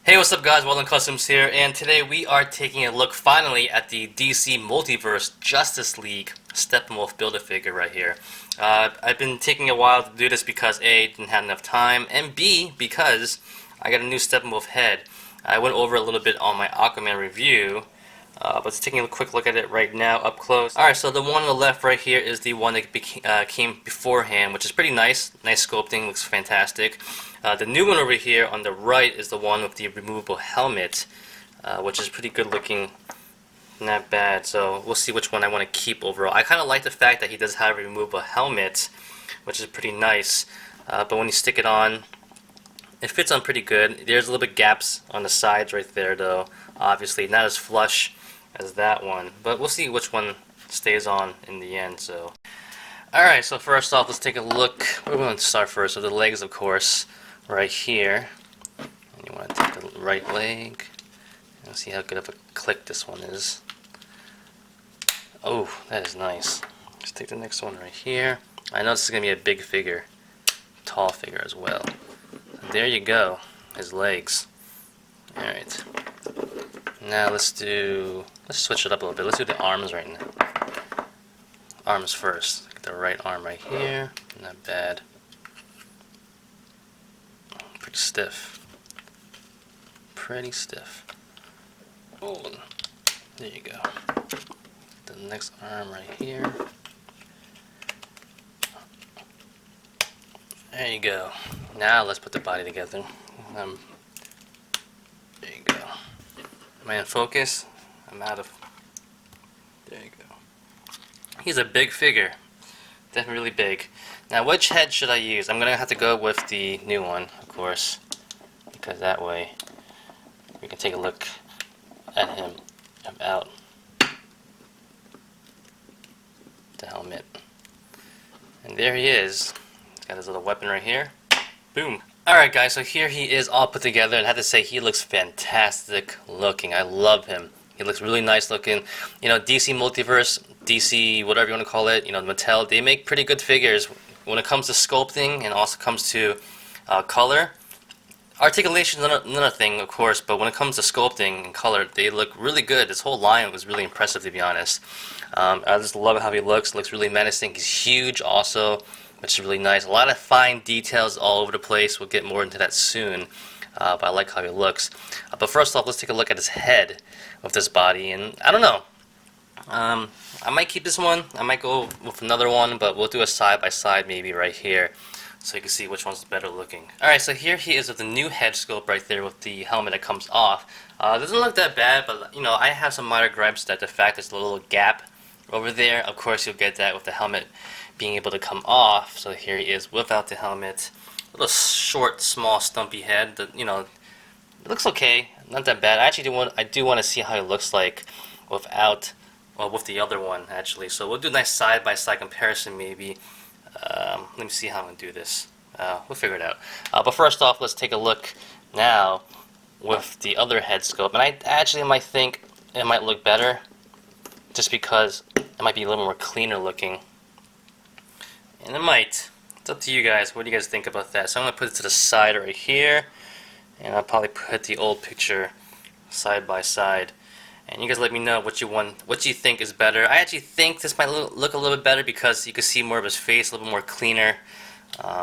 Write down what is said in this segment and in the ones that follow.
Hey, what's up guys, Weldon Customs here, and today we are taking a look finally at the DC Multiverse Justice League Steppenwolf Build-A-Figure right here. I've been taking a while to do this because A, didn't have enough time, and B, because I got a new Steppenwolf head. I went over a little bit on my Aquaman review, but let's take a quick look at it right now up close. Alright, so the one on the left right here is the one that came beforehand, which is pretty nice. Nice sculpting, looks fantastic. The new one over here on the right is the one with the removable helmet, which is pretty good looking, not bad. So we'll see which one I want to keep overall. I kind of like the fact that he does have a removable helmet, which is pretty nice. But when you stick it on, it fits on pretty good. There's a little bit gaps on the sides right there, though. Obviously, not as flush as that one. But we'll see which one stays on in the end. So, all right. So first off, let's take a look. We're going to start first with the legs, of course. Right here, and you want to take the right leg and see how good of a click this one is. Oh, that is nice. Let's take the next one right here. I know this is going to be a big figure, tall figure as well. There you go, his legs. Alright, now let's switch it up a little bit. Let's do the arms right now. Arms first. Get the right arm right here, not bad. Pretty stiff. Oh, there you go. The next arm right here. There you go. Now let's put the body together. There you go. Am I in focus? I'm out of. There you go. He's a big figure. Definitely really big. Now, which head should I use? I'm gonna have to go with the new one, of course, because that way we can take a look at him about the helmet. And there he is. He's got his little weapon right here. Boom. Alright guys, so here he is all put together, and I have to say he looks fantastic looking. I love him. He looks really nice looking. You know, DC Multiverse, DC, whatever you want to call it, you know, Mattel, they make pretty good figures when it comes to sculpting and also comes to color. Articulation is another thing, of course, but when it comes to sculpting and color, they look really good. This whole line was really impressive, to be honest. I just love how he looks. Looks really menacing. He's huge also, which is really nice. A lot of fine details all over the place. We'll get more into that soon. But I like how he looks. But first off, let's take a look at his head with this body. And I don't know. I might keep this one. I might go with another one, but we'll do a side-by-side maybe right here, so you can see which one's better looking. Alright, so here he is with the new head sculpt right there with the helmet that comes off. Doesn't look that bad, but you know, I have some minor gripes that the fact there's a little gap over there. Of course, you'll get that with the helmet being able to come off. So here he is without the helmet. A little short, small, stumpy head. You know, it looks okay. Not that bad. I actually do want to see how it looks like without. Well, with the other one, actually. So we'll do a nice side-by-side comparison, maybe. Let me see how I'm going to do this. We'll figure it out. But first off, let's take a look now with the other head sculpt. And I actually might think it might look better, just because it might be a little more cleaner looking. And it might. It's up to you guys. What do you guys think about that? So I'm going to put it to the side right here. And I'll probably put the old picture side-by-side. And you guys let me know what you think is better. I actually think this might look a little bit better because you can see more of his face, a little bit more cleaner.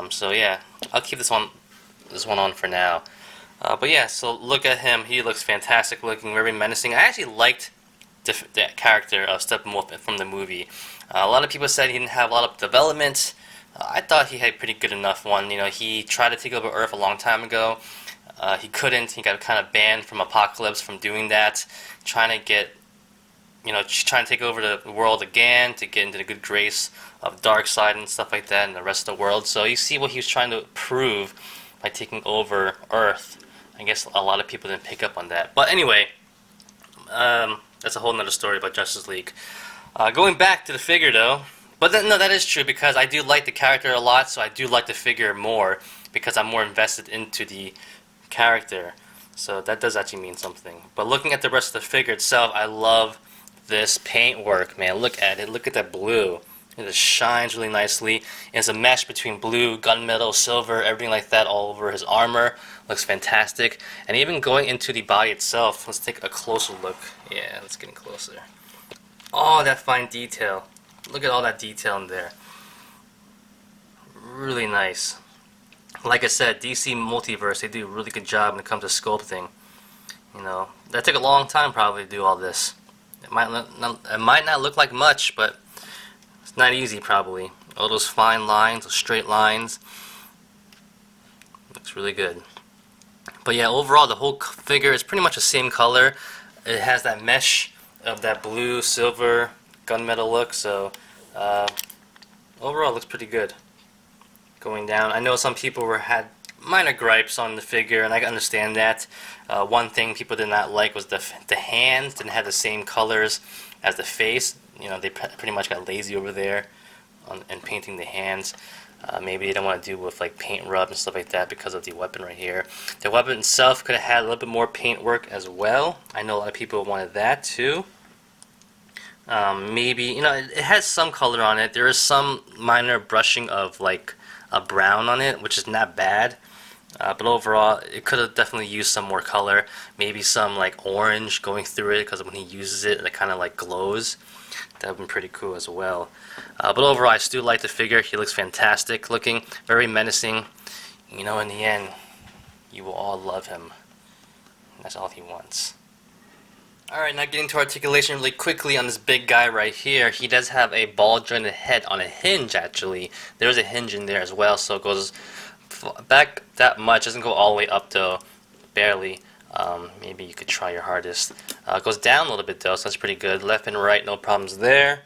So yeah, I'll keep this one on for now. But yeah, so look at him. He looks fantastic looking, very menacing. I actually liked the character of Steppenwolf from the movie. A lot of people said he didn't have a lot of development. I thought he had a pretty good enough one. You know, he tried to take over Earth a long time ago. He couldn't. He got kind of banned from Apocalypse from doing that. Trying to take over the world again to get into the good grace of Darkseid and stuff like that and the rest of the world. So you see what he was trying to prove by taking over Earth. I guess a lot of people didn't pick up on that. But anyway, that's a whole nother story about Justice League. Going back to the figure though, but no, that is true because I do like the character a lot, so I do like the figure more because I'm more invested into the character. So that does actually mean something. But looking at the rest of the figure itself, I love this paint work, man. Look at it. Look at that blue. It just shines really nicely. And it's a mesh between blue, gunmetal, silver, everything like that all over his armor. Looks fantastic. And even going into the body itself, let's take a closer look. Yeah, let's get in closer. Oh, that fine detail. Look at all that detail in there. Really nice. Like I said, DC Multiverse, they do a really good job when it comes to sculpting. You know, that took a long time probably to do all this. It might not look like much, but it's not easy probably. All those fine lines, those straight lines. Looks really good. But yeah, overall the whole figure is pretty much the same color. It has that mesh of that blue, silver, gunmetal look, so overall it looks pretty good. Going down, I know some people had minor gripes on the figure, and I understand that. One thing people did not like was the hands didn't have the same colors as the face. You know, they pretty much got lazy over there in painting the hands. Maybe they don't want to do with like paint rub and stuff like that because of the weapon right here. The weapon itself could have had a little bit more paint work as well. I know a lot of people wanted that too. Maybe, you know, it has some color on it. There is some minor brushing of like a brown on it, which is not bad. But overall, it could have definitely used some more color. Maybe some like orange going through it, because when he uses it, it kind of like glows. That would have been pretty cool as well. But overall, I still like the figure. He looks fantastic looking, very menacing. You know, in the end, you will all love him. That's all he wants. Alright, now getting to articulation really quickly on this big guy right here. He does have a ball jointed head on a hinge, actually. There's a hinge in there as well, so it goes back that much. Doesn't go all the way up though, barely. Maybe you could try your hardest. It goes down a little bit though, so that's pretty good. Left and right, no problems there.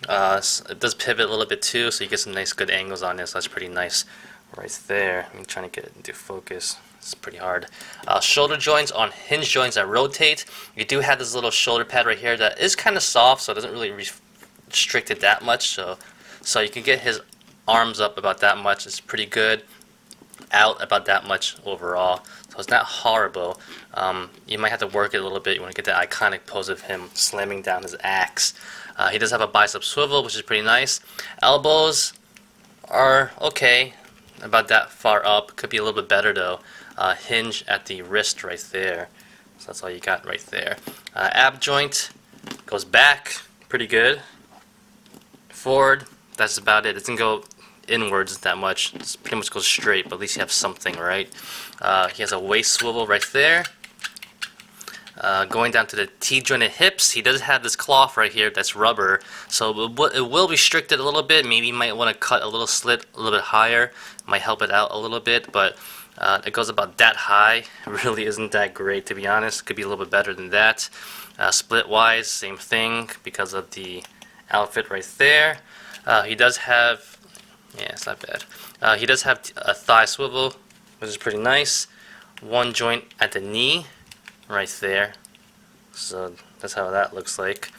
It does pivot a little bit too, so you get some nice good angles on this. So that's pretty nice right there. I'm trying to get it into focus. It's pretty hard. Shoulder joints on hinge joints that rotate. You do have this little shoulder pad right here that is kind of soft, so it doesn't really restrict it that much. So you can get his arms up about that much. It's pretty good. Out about that much overall. So it's not horrible. You might have to work it a little bit. You want to get that iconic pose of him slamming down his axe. He does have a bicep swivel, which is pretty nice. Elbows are okay. About that far up. Could be a little bit better though. Hinge at the wrist right there. So that's all you got right there. Ab joint goes back. Pretty good. Forward. That's about it. It doesn't go inwards that much. It pretty much goes straight, but at least you have something, right? He has a waist swivel right there. Going down to the T-jointed hips, he does have this cloth right here that's rubber, so it will restrict it a little bit. Maybe you might want to cut a little slit a little bit higher. Might help it out a little bit, but it goes about that high. It really isn't that great, to be honest. Could be a little bit better than that. Split-wise, same thing because of the outfit right there. He does have, yeah, it's not bad. He does have a thigh swivel, which is pretty nice. One joint at the knee, right there. So that's how that looks like.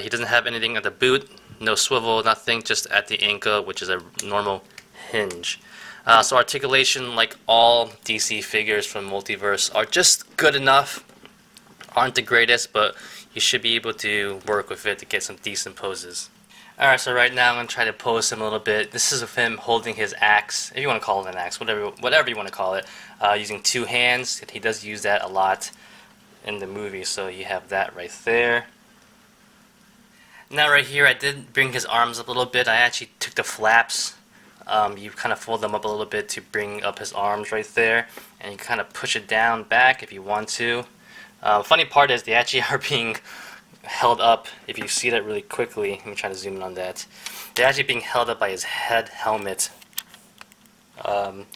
He doesn't have anything at the boot, no swivel, nothing, just at the ankle, which is a normal hinge. So articulation, like all DC figures from Multiverse, are just good enough. Aren't the greatest, but you should be able to work with it to get some decent poses. Alright, so right now I'm going to try to pose him a little bit. This is of him holding his axe, if you want to call it an axe, whatever you want to call it, using two hands. He does use that a lot in the movie, so you have that right there. Now right here, I did bring his arms up a little bit. I actually took the flaps. You kind of fold them up a little bit to bring up his arms right there, and you kind of push it down back if you want to. Funny part is they actually are being held up. If you see that really quickly, let me try to zoom in on that. They're actually being held up by his head helmet. Right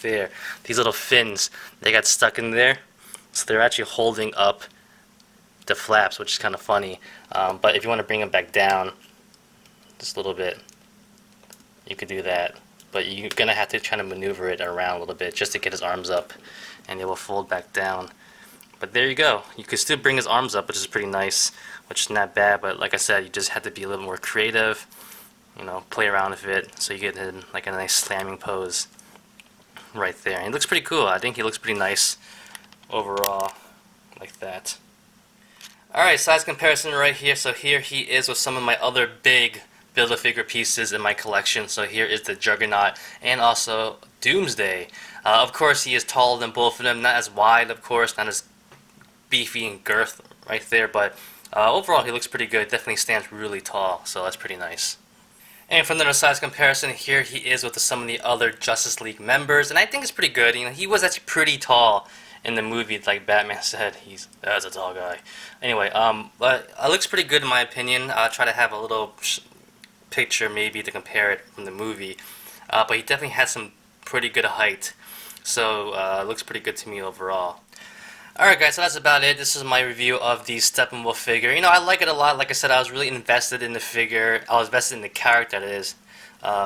there. These little fins, they got stuck in there, so they're actually holding up the flaps, which is kind of funny. But if you want to bring them back down just a little bit, you could do that. But you're going to have to try to maneuver it around a little bit just to get his arms up, and it will fold back down. But there you go. You could still bring his arms up, which is pretty nice, which is not bad. But like I said, you just have to be a little more creative, you know, play around with it so you get in like a nice slamming pose right there. And he looks pretty cool. I think he looks pretty nice overall, like that. Alright, size comparison right here. So here he is with some of my other big Build-A-Figure pieces in my collection. So here is the Juggernaut and also Doomsday. Of course, he is taller than both of them, not as wide, of course, not as beefy and girth right there, but overall he looks pretty good. Definitely stands really tall, so that's pretty nice. And from the size comparison, here he is with some of the other Justice League members, and I think it's pretty good. You know, he was actually pretty tall in the movie, like Batman said. That's a tall guy. Anyway, but it looks pretty good in my opinion. I'll try to have a little picture maybe to compare it from the movie, but he definitely has some pretty good height, so it looks pretty good to me overall. Alright guys, so that's about it. This is my review of the Steppenwolf figure. You know, I like it a lot. Like I said, I was really invested in the figure. I was invested in the character, that is,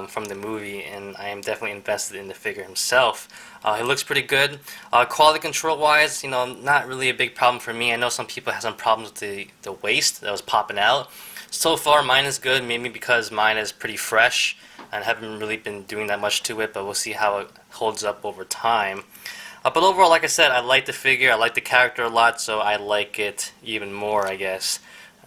from the movie, and I am definitely invested in the figure himself. He looks pretty good. Quality control wise, you know, not really a big problem for me. I know some people have some problems with the waist that was popping out. So far, mine is good, maybe because mine is pretty fresh and haven't really been doing that much to it, but we'll see how it holds up over time. But overall, like I said, I like the figure, I like the character a lot, so I like it even more, I guess.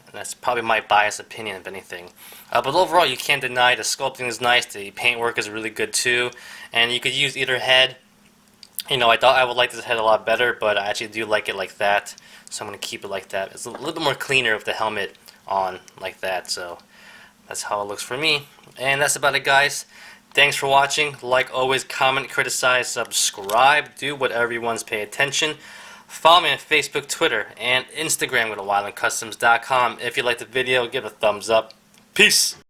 And that's probably my biased opinion, if anything. But overall, you can't deny the sculpting is nice, the paintwork is really good too, and you could use either head. You know, I thought I would like this head a lot better, but I actually do like it like that, so I'm going to keep it like that. It's a little bit more cleaner with the helmet on like that, so that's how it looks for me. And that's about it, guys. Thanks for watching. Like always, comment, criticize, subscribe, do whatever you want to pay attention. Follow me on Facebook, Twitter, and Instagram. Go to wildlandcustoms.com. If you liked the video, give it a thumbs up. Peace!